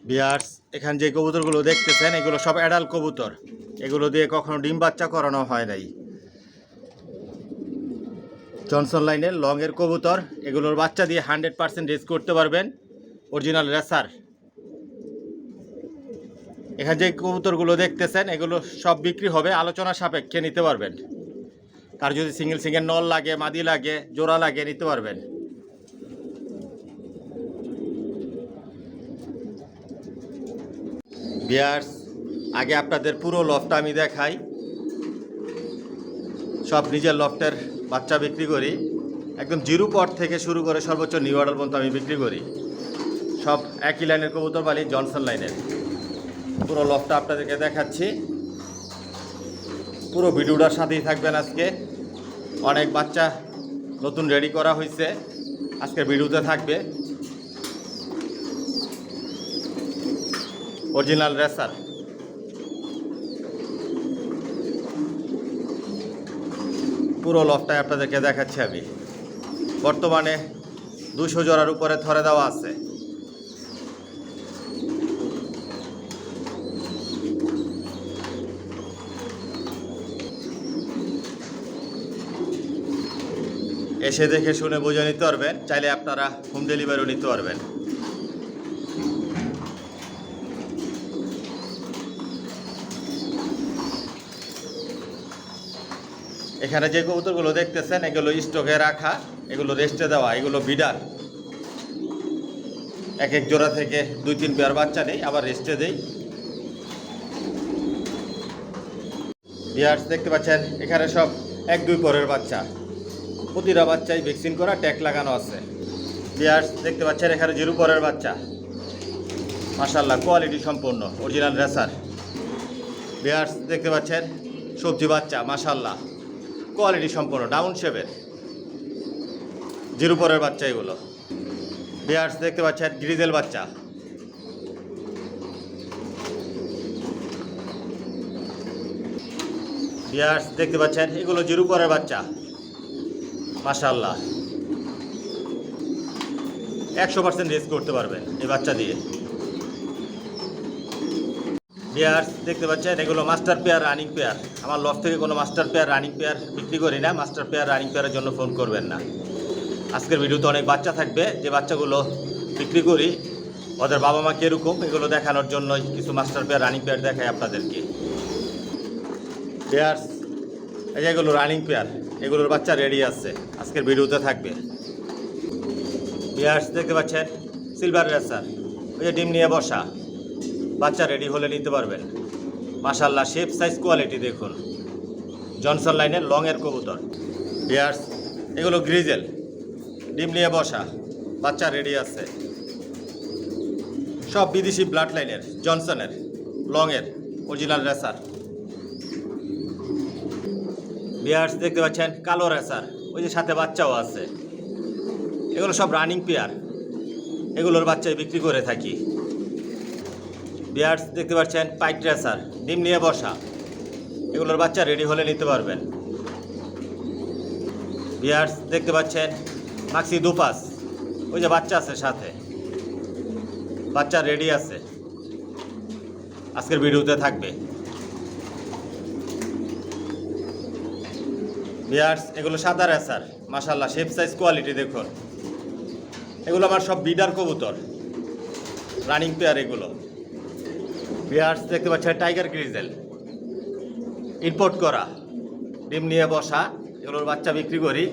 বিয়ার্স, এখানে যে কবুতরগুলো দেখতেছেন এগুলো সব অ্যাডাল্ট কবুতর। এগুলো দিয়ে কখনো ডিম বাচ্চা করানো হয় নাই। জনসন লাইনের লংয়ের কবুতর, এগুলোর বাচ্চা দিয়ে 100% রেস করতে পারবেন। Original racer. এখানে যে কবুতরগুলো দেখতেছেন এগুলো সব বিক্রি হবে, আলোচনা সাপেক্ষে নিতে পারবেন। তার যদি সিঙ্গেল সিঙ্গেল নল লাগে, মাদি লাগে, জোড়া লাগে, নিতে পারবেন। বিয়ার্স, আগে আপনাদের পুরো লফটা আমি দেখাই। সব নিজের লফটের বাচ্চা বিক্রি করি, একদম জিরো পট থেকে শুরু করে সর্বোচ্চ নিউ অর্ডার পর্যন্ত আমি বিক্রি করি। সব একই লাইনের কবুতর বালি, জনসন লাইনের। পুরো লফটা আপনাদেরকে দেখাচ্ছি, পুরো ভিডিওটার সাথেই থাকবেন। আজকে অনেক বাচ্চা নতুন রেডি করা হয়েছে, আজকের ভিডিওতে থাকবে। Original racer. পুরো লফটাই আপনাদেরকে দেখাচ্ছি আমি। বর্তমানে 200 জোড়ার উপরে ধরে দেওয়া আছে। এসে দেখে শুনে বুঝে নিতে পারবেন, চাইলে আপনারা হোম ডেলিভারিও নিতে পারবেন। এখানে যে কবুতরগুলো দেখতেছেন এগুলো স্টকে রাখা, এগুলো রেস্টে দেওয়া, এগুলো বিডার। এক এক জোড়া থেকে 2-3 পেয়ার বাচ্চা নেই, আবার রেস্টে দেই। বিয়ার্স, দেখতে পাচ্ছেন এখানে সব 1-2 পরের বাচ্চা। প্রতিটা বাচ্চাই ভ্যাকসিন করা, ট্যাগ লাগানো আছে। বিয়ার্স, দেখতে পাচ্ছেন এখানে 0 পরের বাচ্চা। মাশাআল্লাহ, কোয়ালিটি সম্পন্ন, অরিজিনাল রেসার। বিয়ার্স, দেখতে পাচ্ছেন সবজি বাচ্চা, মাশাআল্লাহ কোয়ালিটি সম্পন্ন, ডাউন শেপের 0 পরের বাচ্চা এগুলো। বিয়ার্স, দেখতে পাচ্ছেন গ্রিজেল বাচ্চা। বিয়ার্স, দেখতে পাচ্ছেন এগুলো 0 পরের বাচ্চা। মাশাআল্লাহ 100% রেস করতে পারবেন এই বাচ্চা দিয়ে। বিয়ার্স, দেখতে পাচ্ছেন এগুলো মাস্টার পেয়ার, রানিং পেয়ার। আমার লফ থেকে কোনো মাস্টার পেয়ার, রানিং পেয়ার বিক্রি করি না। মাস্টার পেয়ার, রানিং পেয়ারের জন্য ফোন করবেন না। আজকের ভিডিওতে অনেক বাচ্চা থাকবে, যে বাচ্চাগুলো বিক্রি করি ওদের বাবা মা কীরকম, এগুলো দেখানোর জন্যই কিছু মাস্টার পেয়ার, রানিং পেয়ার দেখাই আপনাদেরকে। পেয়ার্স, এই যেগুলো রানিং পেয়ার, এগুলোর বাচ্চা রেডি আছে, আজকের ভিডিওতে থাকবে। বিয়ার্স, দেখতে পাচ্ছেন সিলভার রেসার, ওই যে ডিম নিয়ে বসা, বাচ্চা রেডি হলে নিতে পারবেন। মাশাআল্লাহ, শেপ সাইজ কোয়ালিটি দেখুন, জনসন লাইনের লংয়ের কবুতর। বিয়ার্স, এগুলো গ্রিজেল, ডিম নিয়ে বসা, বাচ্চা রেডি আছে। সব বিদেশি ব্লাড লাইনের, জনসনের লংয়ের অরিজিনাল রেসার। বিয়ার্স, দেখতে পাচ্ছেন কালো রেসার, ওই যে সাথে বাচ্চাও আছে। এগুলো সব রানিং পেয়ার, এগুলোর বাচ্চাই বিক্রি করে থাকি। বিয়ার্স, দেখতে পাচ্ছেন পাইট রেসার, ডিম নিয়ে বসা, এগুলোর বাচ্চা রেডি হলে নিতে পারবেন। বিয়ার্স, দেখতে পাচ্ছেন মাক্সি দুপাস, ওই যে বাচ্চা আছে সাথে, বাচ্চা রেডি আছে, আজকের ভিডিওতে থাকবে। বিয়ার্স, এগুলো সাদা রেসার, মাশাআল্লাহ শেপ সাইজ কোয়ালিটি দেখুন। এগুলো আমার সব বিডার কবুতর, রানিং পেয়ার এগুলো। বিয়ার্স, দেখতে পাচ্ছেন টাইগার গ্রিজেল, ইম্পোর্ট করা, ডিম নিয়ে বসা, এগুলোর বাচ্চা বিক্রি করি।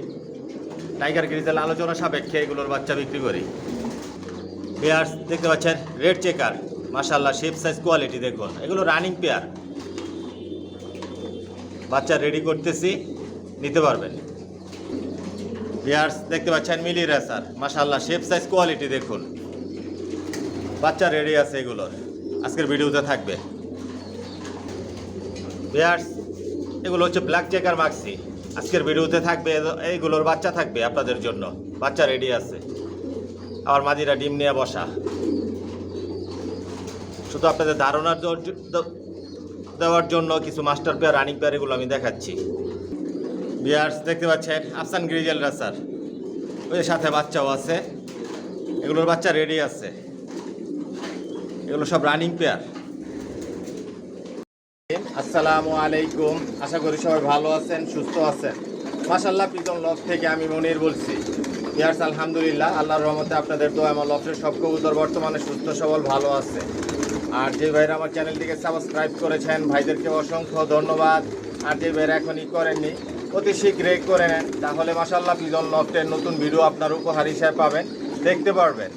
টাইগার গ্রিজেল আলোচনা সাপেক্ষে এগুলোর বাচ্চা বিক্রি করি। বিয়ার্স, দেখতে পাচ্ছেন রেড চেকার, মাশাআল্লাহ শেপ সাইজ কোয়ালিটি দেখুন। এগুলো রানিং পেয়ার, বাচ্চা রেডি করতেছি, নিতে পারবেন। বিয়ার্স, দেখতে পাচ্ছেন মিলি রেসার, মাশাআল্লাহ শেপ সাইজ কোয়ালিটি দেখুন, বাচ্চা রেডি আছে, এগুলোর আজকের ভিডিওতে থাকবে। বিয়ার্স, এগুলো হচ্ছে ব্ল্যাক চেকার মাক্সি, আজকের ভিডিওতে থাকবে। এইগুলোর বাচ্চা থাকবে আপনাদের জন্য, বাচ্চা রেডি আছে। আমার মাদিরা ডিম নিয়ে বসা, শুধু আপনাদের ধারণার দেওয়ার জন্য কিছু মাস্টার পেয়ার, রানিং পেয়ার এগুলো আমি দেখাচ্ছি। বিয়ার্স, দেখতে পাচ্ছেন আফসান গ্রিজেল রেসার, ওই সাথে বাচ্চাও আছে, এগুলোর বাচ্চা রেডি আছে। এগুলো সব রানিং পেয়ার। আসসালামু আলাইকুম, আশা করি সবাই ভালো আছেন, সুস্থ আছেন। মাশাআল্লাহ, পিজন লফট থেকে আমি মনির বলছি। ভিউয়ার্স, আলহামদুলিল্লাহ, আল্লাহর রহমতে আপনাদের দোয়া আমার লফটের সব কবুতর বর্তমানে সুস্থ সবল ভালো আছে। আর যে ভাইরা আমার চ্যানেলটিকে সাবস্ক্রাইব করেছেন, ভাইদেরকে অসংখ্য ধন্যবাদ। আর যে ভাইরা এখনই করেননি, অতি শীঘ্রই করে নেন, তাহলে মাশাআল্লাহ পিজন লফটের নতুন ভিডিও আপনার উপহার হিসেবে পাবেন, দেখতে পারবেন।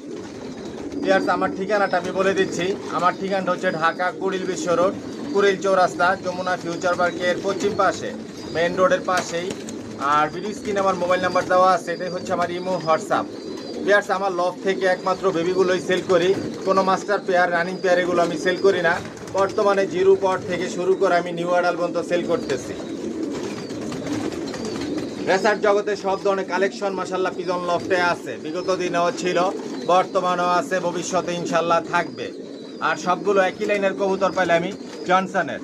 ভিউয়ার্স, আমার ঠিকানাটা আমি বলে দিচ্ছি। আমার ঠিকানাটা হচ্ছে ঢাকা কুড়িল বিশ্ব রোড, কুড়িল চৌরাস্তা, যমুনা ফিউচার পার্কের পশ্চিম পাশে, মেইন রোডের পাশেই। আর ভিডিও স্ক্রিনে আমার মোবাইল নাম্বার দেওয়া আছে, এটাই হচ্ছে আমার ইমো, হোয়াটসঅ্যাপ। ভিউয়ার্স, আমার লফট থেকে একমাত্র বেবিগুলোই সেল করি, কোনো মাস্টার পেয়ার, রানিং পেয়ার এগুলো আমি সেল করি না। বর্তমানে জিরো পট থেকে শুরু করে আমি নিউ অ্যাডাল পর্যন্ত সেল করতেছি। রেসার্চ জগতে সব ধরনের কালেকশন মাশাআল্লাহ পিজন লফটে আছে। বিগত দিনেও ছিল, বর্তমানেও আছে, ভবিষ্যতে ইনশাল্লাহ থাকবে। আর সবগুলো একই লাইনের কবুতর পাইলে আমি জনসনের।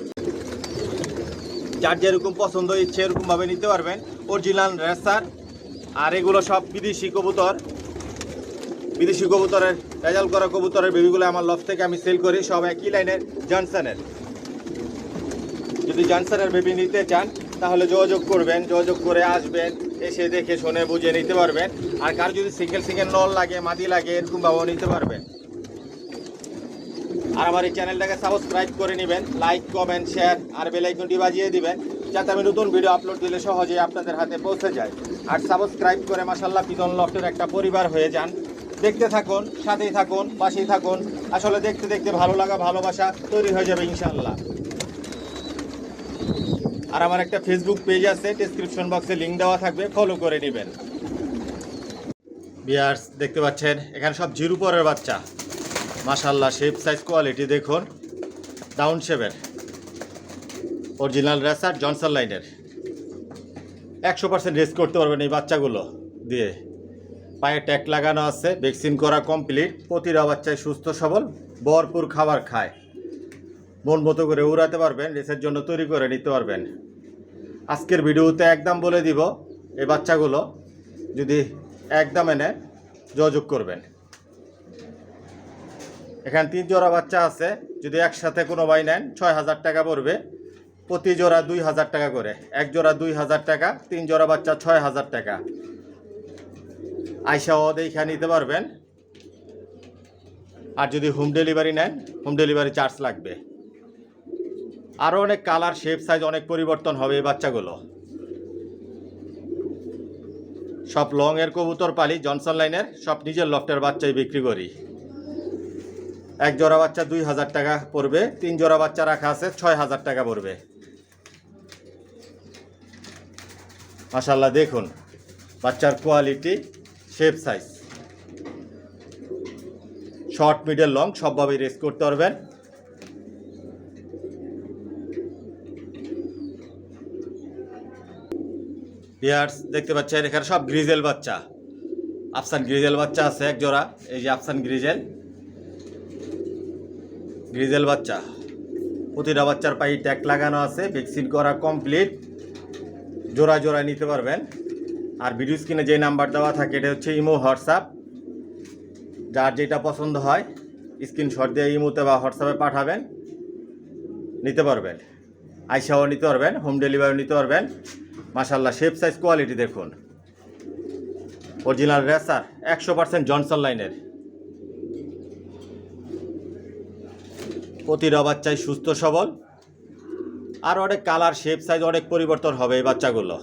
যার যেরকম পছন্দ ইচ্ছে এরকমভাবে নিতে পারবেন, অরিজিনাল রেসার। আর এগুলো সব বিদেশি কবুতর, বিদেশি কবুতরের রেজাল্ট করা কবুতরের বেবিগুলো আমার লফট থেকে আমি সেল করি, সব একই লাইনের জনসনের। যদি জনসনের বেবি নিতে চান তাহলে যোগাযোগ করবেন, যোগাযোগ করে আসবেন, এসে দেখে শুনে বুঝে নিতে পারবেন। আর কার যদি সিঙ্গেল সিঙ্গেল নল লাগে, মাদি লাগে, এরকমভাবেও নিতে পারবেন। আর আমার এই চ্যানেলটাকে সাবস্ক্রাইব করে নেবেন, লাইক, কমেন্ট, শেয়ার আর বেল আইকনটি বাজিয়ে দিবেন, যাতে আমি নতুন ভিডিও আপলোড দিলে সহজেই আপনাদের হাতে পৌঁছে যায়। আর সাবস্ক্রাইব করে মাশাআল্লাহ পিজন লফটের একটা পরিবার হয়ে যান। দেখতে থাকুন, সাথেই থাকুন, পাশেই থাকুন। আসলে দেখতে দেখতে ভালো লাগা, ভালোবাসা তৈরি হয়ে যাবে ইনশাআল্লাহ। আর আমার একটা ফেসবুক পেজ আছে, ডেসক্রিপশন বক্সে লিঙ্ক দেওয়া থাকবে, ফলো করে নেবেন। ভিউয়ার্স, দেখতে পাচ্ছেন এখানে সব জিরো পরের বাচ্চা। মাশাআল্লাহ, শেপ সাইজ কোয়ালিটি দেখুন, ডাউন শেপের, অরিজিনাল রেসার, জনসন লাইনের। 100% রেস করতে পারবেন এই বাচ্চাগুলো দিয়ে। পায়ে ট্যাগ লাগানো আছে, ভ্যাকসিন করা কমপ্লিট। প্রতিটা বাচ্চায় সুস্থ সবল, ভরপুর খাবার খায়, মন মতো করে উড়াতে পারবেন, রেসের জন্য তৈরি করে নিতে পারবেন। আজকের ভিডিওতে একদম বলে দিব, এই বাচ্চাগুলো যদি একদম এনে যোগাযোগ করবেন। এখানে 3 জোড়া বাচ্চা আছে, যদি একসাথে কোনো ভাই নেন 6000 টাকা পড়বে, প্রতি জোড়া 2000 টাকা করে। এক জোড়া 2000 টাকা, 3 জোড়া বাচ্চা 6000 টাকা। আইসাও দেখা নিতে পারবেন। আর যদি হোম ডেলিভারি নেন, হোম ডেলিভারি চার্জ লাগবে। আরও অনেক কালার, শেপ, সাইজ অনেক পরিবর্তন হবে এই বাচ্চাগুলো। সব লংয়ের কবুতর পালি, জনসন লাইনের, সব নিজের লফটের বাচ্চাই বিক্রি করি। এক জোড়া বাচ্চা 2000 টাকা পড়বে, 3 জোড়া বাচ্চা রাখা আছে 6000 টাকা পড়বে। মাশাআল্লাহ, দেখুন বাচ্চার quality, shape size, short, middle, long সবভাবেই রেস করতে পারবেন। ভিউয়ার্স, দেখতে পাচ্ছেন এখানে সব গ্রিজেল বাচ্চা, আফসান গ্রিজেল বাচ্চা আছে এক জোড়া। এই যে আফসান গ্রিজেল, গ্রিজেল বাচ্চা। প্রতিটা বাচ্চার পায়ে ট্যাগ লাগানো আছে, ভ্যাকসিন করা কমপ্লিট। জোড়া জোড়া নিতে পারবেন। আর ভিডিও স্ক্রিনে যে নাম্বার দেওয়া থাকে এটা হচ্ছে ইমো, হোয়াটসঅ্যাপ। যার যেটা পছন্দ হয় স্ক্রিনশট দিয়ে ইমোতে বা হোয়াটসঅ্যাপে পাঠাবেন, নিতে পারবেন। আইসাও নিতে পারবেন, হোম ডেলিভারি নিতে পারবেন। মাশাআল্লাহ, শেপ সাইজ কোয়ালিটি দেখুন, অরিজিনাল রেসার, 100% জনসন লাইনের। প্রতিটা বাচ্চাই সুস্থ সবল। আর অনেক কালার, শেপ, সাইজ অনেক পরিবর্তন হবে এই বাচ্চাগুলো।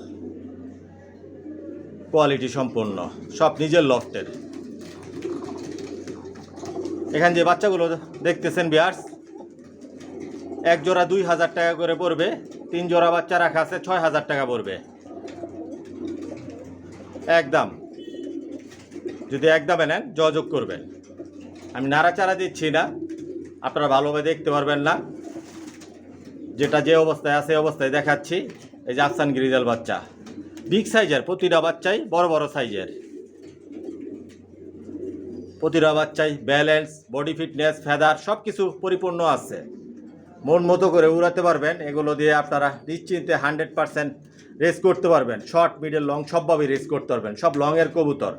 কোয়ালিটি সম্পূর্ণ, সব নিজের লফটের। এখানে যে বাচ্চাগুলো দেখতেছেন ভিউয়ার্স, এক জোড়া 2000 টাকা করে পড়বে, 3 জোড়া বাচ্চা রাখা আছে 6000 টাকা পড়বে একদম। যদি একদমে নেন যোগাযোগ করবেন। আমি নাড়াচাড়া দিচ্ছি না, আপনারা ভালোভাবে দেখতে পারবেন না। যেটা যে অবস্থায় আছে অবস্থায় দেখাচ্ছি। এই যে আফসান গ্রিজেল বাচ্চা, বিগ সাইজের, প্রতিটা বাচ্চাই বড় বড় সাইজের। প্রতিটা বাচ্চাই ব্যালেন্স, বডি ফিটনেস, ফেদার সব কিছু পরিপূর্ণ আছে। মন মতো করে উড়াতে পারবেন। এগুলো দিয়ে আপনারা নিশ্চিন্তে 100% রেস করতে পারবেন। শর্ট, মিডল, লং সবভাবেই রেস করতে পারবেন। সব লংয়ের কবুতর।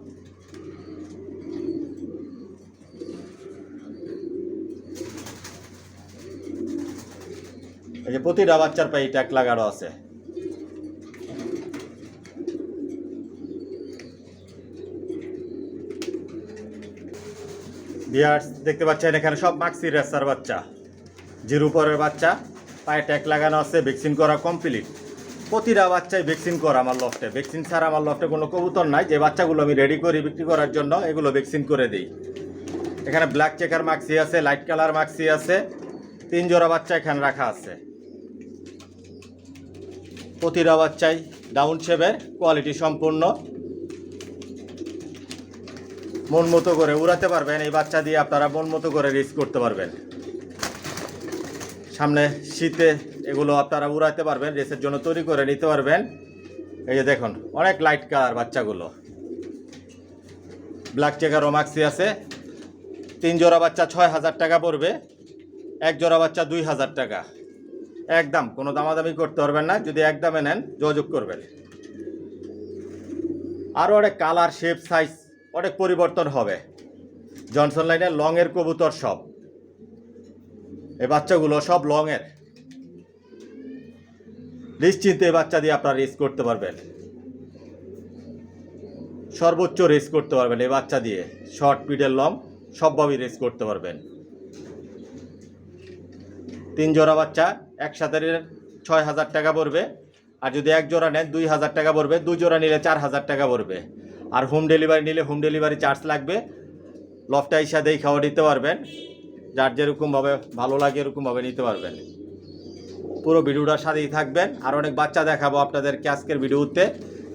এই যে প্রতিটা বাচ্চার পায়ে ট্যাগ লাগানো আছে। ভিউয়ার্স দেখতে পাচ্ছেন এখানে সব মাক্সি রেসার বাচ্চা, জিরো পরের বাচ্চা, পায়ে ট্যাগ লাগানো আছে, ভ্যাকসিন করা কমপ্লিট। প্রতিটা বাচ্চাই ভ্যাকসিন করা আমার লফটে। ভ্যাকসিন ছাড়া আমার লফটে কোনো কবুতর নাই। যে বাচ্চাগুলো আমি রেডি করি বিক্রি করার জন্য এগুলো ভ্যাকসিন করে দিই। এখানে ব্ল্যাক চেকার মাক্সি আছে, লাইট কালার মাক্সি আছে, 3 জোড়া বাচ্চা এখানে রাখা আছে। প্রতিটা বাচ্চাই ডাউন শেপের, কোয়ালিটি সম্পূর্ণ, মন মতো করে উড়াতে পারবেন। এই বাচ্চা দিয়ে আপনারা মন মতো করে রেস করতে পারবেন। সামনে শীতে এগুলো আপনারা উড়াতে পারবেন, রেসের জন্য তৈরি করে নিতে পারবেন। এই যে দেখুন অনেক লাইট কালার বাচ্চাগুলো, ব্ল্যাক চেকারও মাক্সি আছে। 3 জোড়া বাচ্চা 6000 টাকা পড়বে, 1 জোড়া বাচ্চা 2000 টাকা। একদম কোনো দামাদামি করতে পারবেন না। যদি একদমে নেন যোগাযোগ করবেন। আরও অনেক কালার, শেপ, সাইজ অনেক পরিবর্তন হবে। জনসন লাইনের লংয়ের কবুতর সব। এই বাচ্চাগুলো সব লংয়ের, নিশ্চিন্তে এই বাচ্চা দিয়ে আপনারা রেস করতে পারবেন। সর্বোচ্চ রেস করতে পারবেন এই বাচ্চা দিয়ে। শর্ট, মিডল, লং সবভাবেই রেস করতে পারবেন। 3 জোড়া বাচ্চা একসাথে 6000 টাকা পড়বে। আর যদি 1 জোড়া নেন 2000 টাকা পড়বে। 2 জোড়া নিলে 4000 টাকা পড়বে। আর হোম ডেলিভারি নিলে হোম ডেলিভারি চার্জ লাগবে। লফটা এসে দেখে খাওয়া নিতে পারবেন। যার যেরকমভাবে ভালো লাগে এরকমভাবে নিতে পারবেন। পুরো ভিডিওটার সাথেই থাকবেন। আর অনেক বাচ্চা দেখাবো আপনাদেরকে আজকের ভিডিওতে।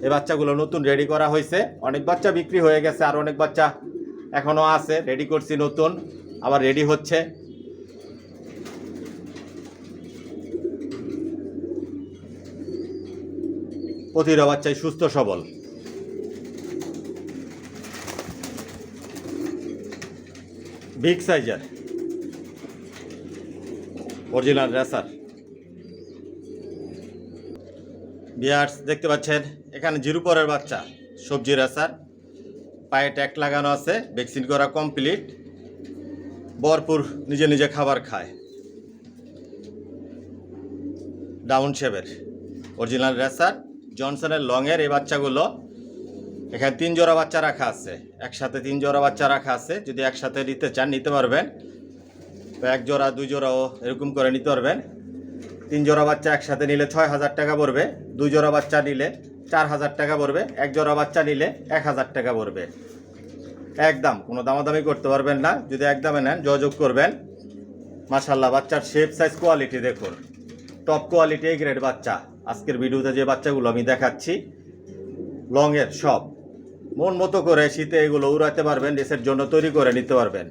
এই বাচ্চাগুলো নতুন রেডি করা হয়েছে। অনেক বাচ্চা বিক্রি হয়ে গেছে, আর অনেক বাচ্চা এখনও আছে। রেডি করছি নতুন, আবার রেডি হচ্ছে। প্রতিটা বাচ্চাই সুস্থ সবল। বিগ সাইজের অরিজিনাল রেসার। ভিউয়ার্স দেখতে পাচ্ছেন এখানে জিরো পরের বাচ্চা, সবজি রেসার, পায়ে ট্যাগ লাগানো আছে, ভ্যাকসিন করা কমপ্লিট, ভরপুর নিজে নিজে খাবার খায়, ডাউন শেপের অরিজিনাল রেসার, জনসনের লংয়ের এই বাচ্চাগুলো। এখানে 3 জোড়া বাচ্চা রাখা আছে, একসাথে 3 জোড়া বাচ্চা রাখা আছে। যদি একসাথে নিতে চান নিতে পারবেন। 1 জোড়া 2 জোড়াও এরকম করে নিতে পারবেন। 3 জোড়া বাচ্চা একসাথে নিলে 6000 টাকা পড়বে। 2 জোড়া বাচ্চা নিলে 4000 টাকা পড়বে। 1 জোড়া বাচ্চা নিলে 1000 টাকা পড়বে। একদম কোনো দামাদামি করতে পারবেন না। যদি একদমে নেন যোগাযোগ করবেন। মাশাআল্লাহ বাচ্চার শেপ, সাইজ, কোয়ালিটি দেখুন, টপ কোয়ালিটি, এই গ্রেড বাচ্চা। আজকের ভিডিওতে যে বাচ্চাগুলো আমি দেখাচ্ছি লংয়ের সব, মন মতো করে শীতে এগুলো উড়াতে পারবেন, রেসের জন্য তৈরি করে নিতে পারবেন।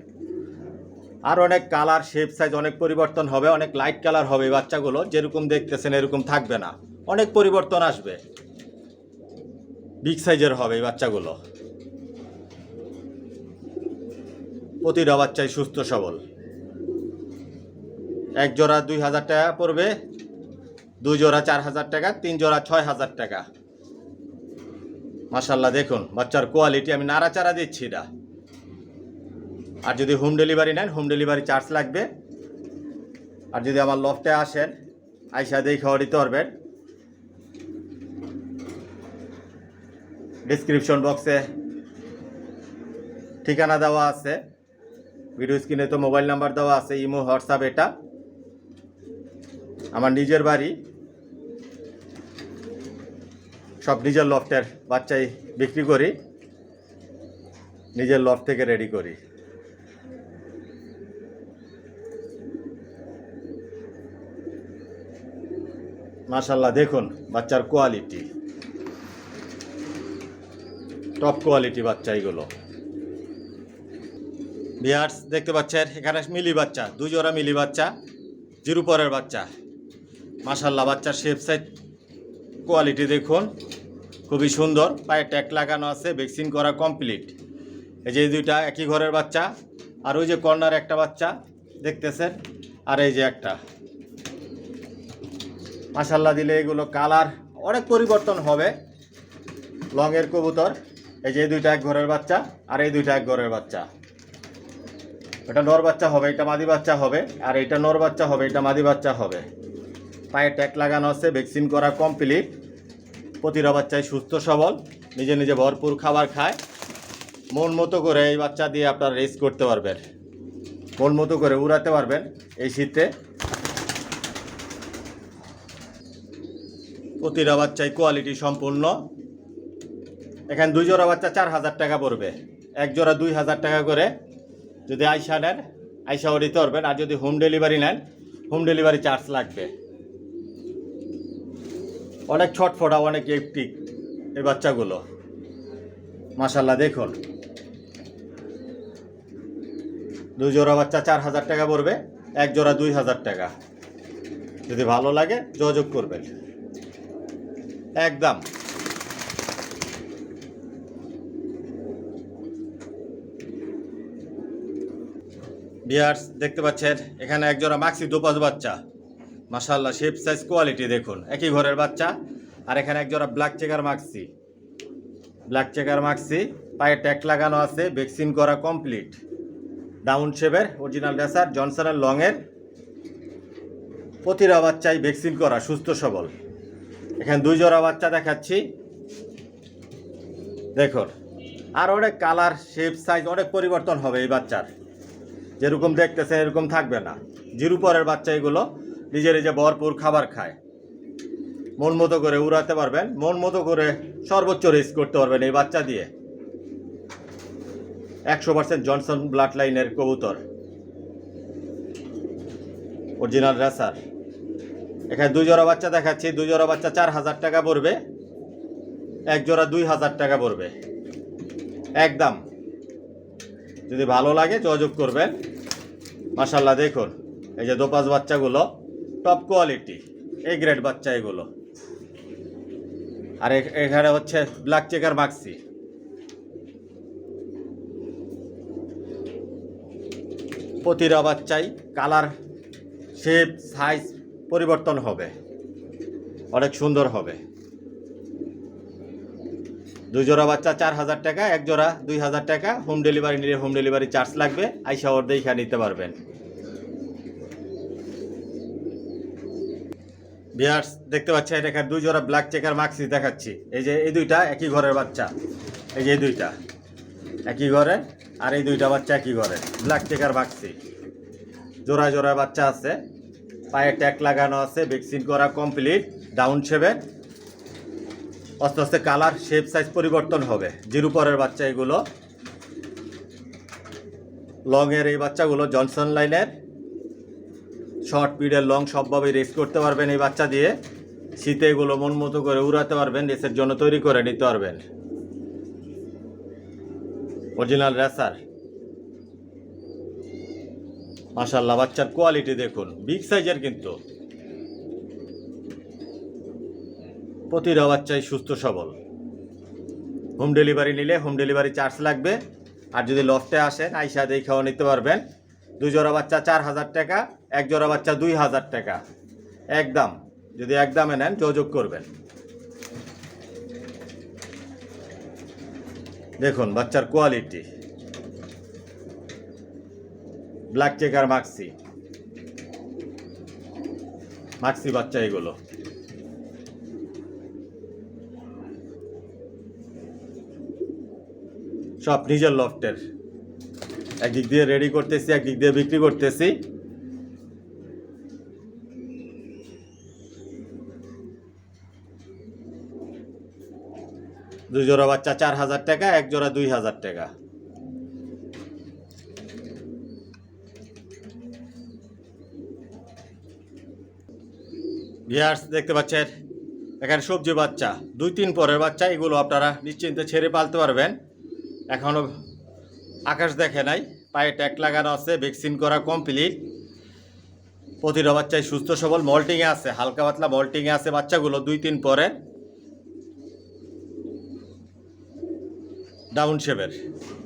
আর অনেক কালার, শেপ, সাইজ অনেক পরিবর্তন হবে। অনেক লাইট কালার হবে এই বাচ্চাগুলো। যেরকম দেখতেছেন এরকম থাকবে না, অনেক পরিবর্তন আসবে। বিগ সাইজের হবে এই বাচ্চাগুলো। প্রতিটা বাচ্চাই সুস্থ সবল। 1 জোড়া 2000 টাকা পড়বে, 2 জোড়া 4000 টাকা, 3 জোড়া 6000 টাকা। মাশাআল্লাহ দেখুন বাচ্চার কোয়ালিটি, আমি নাড়াচাড়া দিচ্ছি না। আর যদি হোম ডেলিভারি নেন হোম ডেলিভারি চার্জ লাগবে। আর যদি আমার লফটে আসেন আইসা দিয়ে খাওয়া দিতে পারবেন। ডিসক্রিপশন বক্সে ঠিকানা দেওয়া আছে, ভিডিও স্ক্রিনে তো মোবাইল নাম্বার দেওয়া আছে, ইমো, হোয়াটসঅ্যাপ। এটা আমার নিজের বাড়ি, সব নিজের লফটের বাচ্চাই বিক্রি করি, নিজের লফট থেকে রেডি করি। মাশাআল্লাহ দেখুন বাচ্চার কোয়ালিটি, টপ কোয়ালিটি বাচ্চা এগুলো। ভিউয়ার্স দেখতে পাচ্ছেন এখানে মিলি বাচ্চা, 2 জোড়া মিলি বাচ্চা, জিরো পরের বাচ্চা। মাশাআল্লাহ বাচ্চার শেপ, সাইজ, কোয়ালিটি দেখুন খুবই সুন্দর। পায়ে ট্যাগ লাগানো আছে, ভ্যাকসিন করা কমপ্লিট। এই যে 2টা একই ঘরের বাচ্চা। আর ওই যে কর্নার একটা বাচ্চা দেখতেছেন, আর এই যে একটা। মাশাআল্লাহ দিলে এগুলো কালার অনেক পরিবর্তন হবে। লংয়ের কবুতর। এই যে 2টা এক ঘরের বাচ্চা, আর এই 2টা এক ঘরের বাচ্চা। এটা নর বাচ্চা হবে, এটা মাদি বাচ্চা হবে। আর এটা নর বাচ্চা হবে, এটা মাদি বাচ্চা হবে। পায়ে ট্যাগ লাগানো আছে, ভ্যাকসিন করা কমপ্লিট। প্রতিটা বাচ্চাই সুস্থ সবল, নিজে নিজে ভরপুর খাবার খায়। মন মতো করে এই বাচ্চা দিয়ে আপনারা রেস করতে পারবেন, মন মতো করে উড়াতে পারবেন এই শীতে। প্রতিটা বাচ্চাই কোয়ালিটি সম্পূর্ণ। এখানে 2 জোড়া বাচ্চা 4000 টাকা পড়বে, 1 জোড়া 2000 টাকা করে। যদি আইসা নেন আইসাও দিতে পারবেন, আর যদি হোম ডেলিভারি নেন হোম ডেলিভারি চার্জ লাগবে। অনেক ছটফটা, অনেক একটিক এই বাচ্চাগুলো মাশাল্লাহ। দেখুন 2 জোড়া বাচ্চা 4000 টাকা পড়বে, 1 জোড়া 2000 টাকা। যদি ভালো লাগে যোগাযোগ করবেন একদম। ভিউয়ার্স দেখতে পাচ্ছেন এখানে 1 জোড়া মাক্সি দোপাজ বাচ্চা, মাশাআল্লাহ শেপ সাইজ কোয়ালিটি দেখুন, একই ঘরের বাচ্চা। আর এখানে 1 জোড়া black checker Maksi, black checker Maksi, পায়ে ট্যাগ লাগানো আছে, ভ্যাকসিন করা কমপ্লিট, ডাউন শেপের অরিজিনাল রেসার জনসনের লংয়ের। প্রতিটা বাচ্চাই ভ্যাকসিন করা, সুস্থ সবল। এখানে 2 জোড়া বাচ্চা দেখাচ্ছি দেখুন। আর অনেক কালার শেপ সাইজ অনেক পরিবর্তন হবে এই বাচ্চার, যেরকম দেখতেছেন এরকম থাকবে না। জিরো পরের বাচ্চা এগুলো নিজে নিজে ভরপুর খাবার খায়, মন মতো করে উড়াতে পারবেন, মন মতো করে সর্বোচ্চ রেস করতে পারবেন এই বাচ্চা দিয়ে। 100% জনসন ব্লাড লাইনের কবুতর, অরিজিনাল রেসার। এখানে 2 জোড়া বাচ্চা দেখাচ্ছি, 2 জোড়া বাচ্চা 4000 টাকা পড়বে, 1 জোড়া 2000 টাকা পড়বে একদম। যদি ভালো লাগে যোগাযোগ করবেন। মাশাল্লাহ দেখুন এই যে দোপাজ বাচ্চাগুলো টপ কোয়ালিটি, এ গ্রেড বাচ্চা এগুলো। আর এখানে হচ্ছে ব্ল্যাক চেকার মাক্সি, প্রতিটা বাচ্চাই কালার শেপ সাইজ পরিবর্তন হবে, অনেক সুন্দর হবে। 2 জোড়া বাচ্চা 4000 টাকা, 1 জোড়া 2000 টাকা। হোম ডেলিভারি নিলে হোম ডেলিভারি চার্জ লাগবে, আইসা অর্ধেক এখানে নিতে পারবেন। ভিউয়ার্স দেখতে পাচ্ছেন এখানে 2 জোড়া ব্ল্যাক চেকার মাক্সি দেখাচ্ছি। এই যে এই দুইটা একই ঘরের বাচ্চা, এই যে এই দুইটা একই ঘরের, আর এই দুইটা বাচ্চা একই ঘরের ব্ল্যাক চেকার মাক্সি। জোড়া জোড়া বাচ্চা আছে, পায়ে ট্যাগ লাগানো আছে, ভ্যাকসিন করা কমপ্লিট, ডাউন শেপের। আস্তে আস্তে কালার শেপ সাইজ পরিবর্তন হবে। জিরো পরের বাচ্চা এগুলো, লংয়ের এই বাচ্চাগুলো জনসন লাইনের, শর্ট পিরিয়ড লং সবভাবেই রেস করতে পারবেন এই বাচ্চা দিয়ে। শীতে এগুলো মন মতো করে উড়াতে পারবেন, রেসের জন্য তৈরি করে নিতে পারবেন। অরিজিনাল রেসার, মাশাআল্লাহ বাচ্চার কোয়ালিটি দেখুন, বিগ সাইজের কিন্তু। প্রতিটা বাচ্চাই সুস্থ সবল। হোম ডেলিভারি নিলে হোম ডেলিভারি চার্জ লাগবে, আর যদি লফটে আসেন আইসা দেখাও নিতে পারবেন। 2 জোড়া বাচ্চা 4000 টাকা, 1 জোড়া বাচ্চা 2000 টাকা একদম। যদি একদমে নেন যোগাযোগ করবেন। দেখুন বাচ্চার quality, black checker Maksi, Maksi বাচ্চা এগুলো। সব নিজের লফটের, একদিক দিয়ে রেডি করতেছি, একদিক দিয়ে বিক্রি করতেছি। দুই জোড়া বাচ্চা 4000 টাকা, 1 জোড়া 2000 টাকা। ভিউয়ার্স দেখতে পাচ্ছেন এখানে সবজি বাচ্চা, 2-3 পরের বাচ্চা, এগুলো আপনারা নিশ্চিন্তে ছেড়ে পালতে পারবেন। এখনও আকাশ দেখে নাই, পায়ে ট্যাগ লাগানো আছে, ভ্যাকসিন করা কমপ্লিট। প্রতিটা বাচ্চাই সুস্থ সবল, মল্টিংয়ে আছে, হালকা পাতলা মল্টিংয়ে আছে বাচ্চাগুলো 2-3 পরের, ডাউন শেপের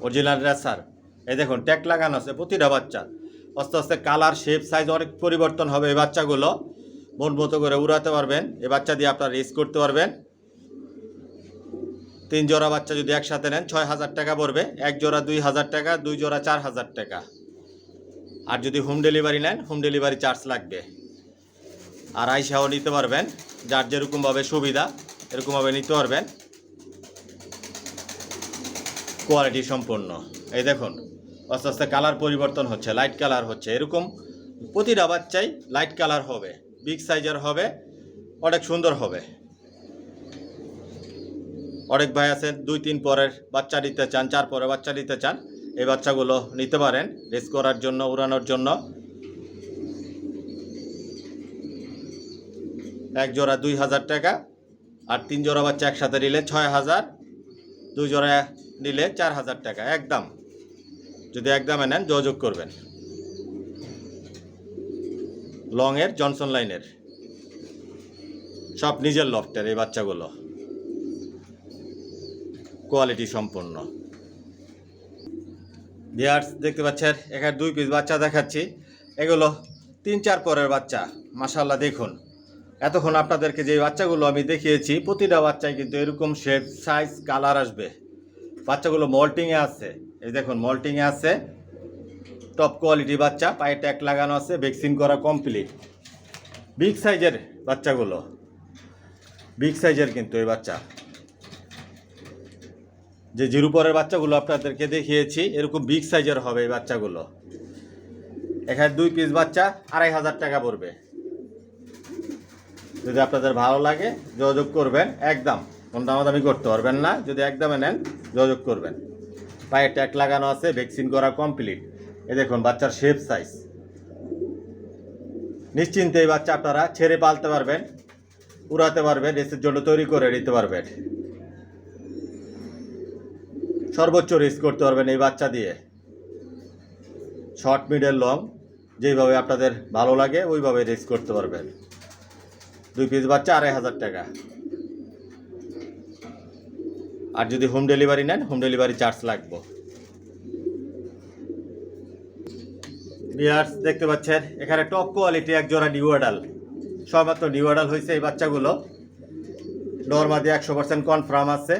অরিজিনাল রেসার। এই দেখুন ট্যাগ লাগানো আছে প্রতিটা বাচ্চা। আস্তে আস্তে কালার শেপ সাইজ অনেক পরিবর্তন হবে এই বাচ্চাগুলো, মন মতো করে উড়াতে পারবেন। এই বাচ্চা দিয়ে আপনারা রেস করতে পারবেন। 3 জোড়া বাচ্চা যদি একসাথে নেন 6000 টাকা পড়বে, 1 জোড়া 2000 টাকা, 2 জোড়া 4000 টাকা। আর যদি হোম ডেলিভারি নেন হোম ডেলিভারি চার্জ লাগবে। আর আইসাও নিতে পারবেন, যার যেরকমভাবে সুবিধা এরকমভাবে নিতে পারবেন। কোয়ালিটি সম্পন্ন। এই দেখুন আস্তে আস্তে কালার পরিবর্তন হচ্ছে, লাইট কালার হচ্ছে। এরকম প্রতিটা বাচ্চাই লাইট কালার হবে, বিগ সাইজের হবে, অনেক সুন্দর হবে। অনেক ভাই আছেন 2-3 পরের বাচ্চা নিতে চান, 4 পরের বাচ্চা নিতে চান, এই বাচ্চাগুলো নিতে পারেন রেস করার জন্য, উড়ানোর জন্য। এক জোড়া 2000 টাকা, আর 3 জোড়া বাচ্চা একসাথে নিলে 6000, 2 জোড়া নিলে 4000 টাকা একদম। যদি একদমে নেন যোগাযোগ করবেন। লংয়ের জনসন লাইনের, সব নিজের লফটের এই বাচ্চাগুলো, কোয়ালিটি সম্পন্ন। ভিউয়ার্স দেখতে পাচ্ছেন এখানে 2 পিস বাচ্চা দেখাচ্ছি। এগুলো 3-4 পরের বাচ্চা। মাশাআল্লাহ দেখুন, এতক্ষণ আপনাদেরকে যে বাচ্চাগুলো আমি দেখিয়েছি প্রতিটা বাচ্চায় কিন্তু এরকম শেপ, সাইজ, কালার আসবে। বাচ্চাগুলো মল্টিংয়ে আছে, এই দেখুন মল্টিংয়ে আছে, টপ কোয়ালিটি বাচ্চা, পায়ে ট্যাগ লাগানো আছে, ভ্যাকসিন করা কমপ্লিট। বিগ সাইজের বাচ্চাগুলো, বিগ সাইজের কিন্তু এই বাচ্চা। যে জিরো পরের বাচ্চাগুলো আপনাদেরকে দেখিয়েছি এরকম বিগ সাইজের হবে এই বাচ্চাগুলো। এখানে 2 পিস বাচ্চা 2500 টাকা পড়বে। যদি আপনাদের ভালো লাগে যোগাযোগ করবেন, একদম কোনো দামাদামি করতে পারবেন না। যদি একদমে নেন যোগাযোগ করবেন। পায়ে ট্যাগ লাগানো আছে, ভ্যাকসিন করা কমপ্লিট। এই দেখুন বাচ্চার শেপ, সাইজ। নিশ্চিন্তে এই বাচ্চা আপনারা ছেড়ে পালতে পারবেন, উড়াতে পারবেন, রেসের জন্য তৈরি করে নিতে পারবেন। সর্বোচ্চ রেস করতে পারবেন এই বাচ্চা দিয়ে। শর্ট, মিডল, লং যেইভাবে আপনাদের ভালো লাগে ওইভাবে রেস করতে পারবেন। 2 পিস বাচ্চা 2500 টাকা। আর যদি হোম ডেলিভারি নেন, হোম ডেলিভারি চার্জ লাগবে। ভিউয়ার্স দেখতে পাচ্ছেন এখানে টপ কোয়ালিটি এক জোড়া নিউ অ্যাডাল, সবেমাত্র নিউ অ্যাডাল হয়েছে এই বাচ্চাগুলো। নরমাদি 100% কনফার্ম আছে।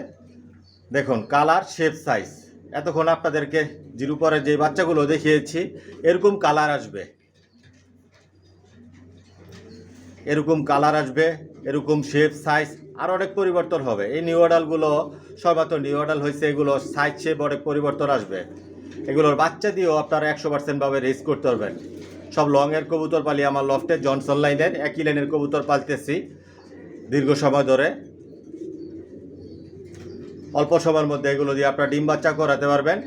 দেখুন কালার, শেপ, সাইজ। এতক্ষণ আপনাদেরকে জিরো পরের যে বাচ্চাগুলো দেখিয়েছি এরকম কালার আসবে, এরকম কালার আসবে, এরকম শেপ, সাইজ, আর অনেক পরিবর্তন হবে। এই নিউ অ্যাডালগুলো সবেমাত্র নিউ অ্যাডাল হয়েছে, এগুলো সাইজ, শেপ অনেক পরিবর্তন আসবে। এগুলোর বাচ্চা দিয়েও আপনারা 100% ভাবে রেস করতে পারবেন। সব লংয়ের কবুতর পালি আমার লফটে, জনসন লাইনের একই লাইনের কবুতর পালতেছি দীর্ঘ সময় ধরে। অল্প সময়ের মধ্যে এগুলো দিয়ে আপনারা ডিম বাচ্চা করাতে পারবেন।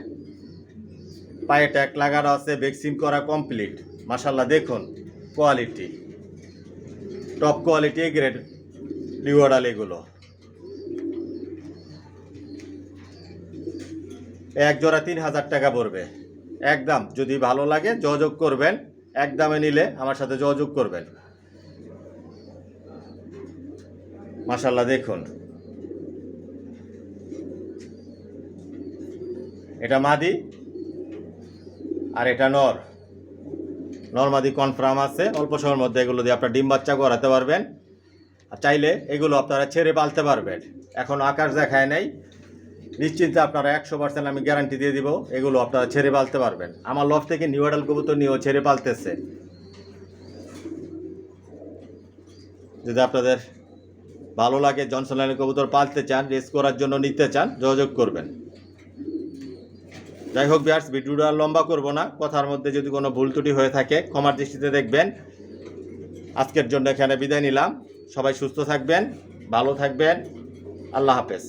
পায়ে ট্যাগ লাগানো আছে, ভ্যাকসিন করা কমপ্লিট। মাশাআল্লাহ দেখুন quality, top quality grade new adult. এগুলো এক জোড়া 3000 টাকা পড়বে একদম। যদি ভালো লাগে যোগাযোগ করবেন, একদমে নিলে আমার সাথে যোগাযোগ করবেন। মাশাআল্লাহ দেখুন, এটা মাদি আর এটা নর। নরমাদি কনফার্ম আছে। অল্প সময়ের মধ্যে এগুলো দিয়ে আপনারা ডিম বাচ্চা করাতে পারবেন। আর চাইলে এগুলো আপনারা ছেড়ে পালতে পারবেন। এখন আকাশ দেখায় নাই, নিশ্চিন্তে আপনারা 100% আমি গ্যারান্টি দিয়ে দিব এগুলো আপনারা ছেড়ে পালতে পারবেন। আমার লফ থেকে নিউ অ্যাডাল কবুতর নিয়েও ছেড়ে পালতেছে। যদি আপনাদের ভালো লাগে, জনসন লাইনের কবুতর পালতে চান, রেস করার জন্য নিতে চান, যোগাযোগ করবেন। যাই হোক ভিউয়ার্স, ভিডিওটা লম্বা করব না। কথার মধ্যে যদি কোনো ভুল ত্রুটি হয়ে থাকে ক্ষমার দৃষ্টিতে দেখবেন। আজকের জন্য এখানে বিদায় নিলাম। সবাই সুস্থ থাকবেন, ভালো থাকবেন। আল্লাহ হাফেজ।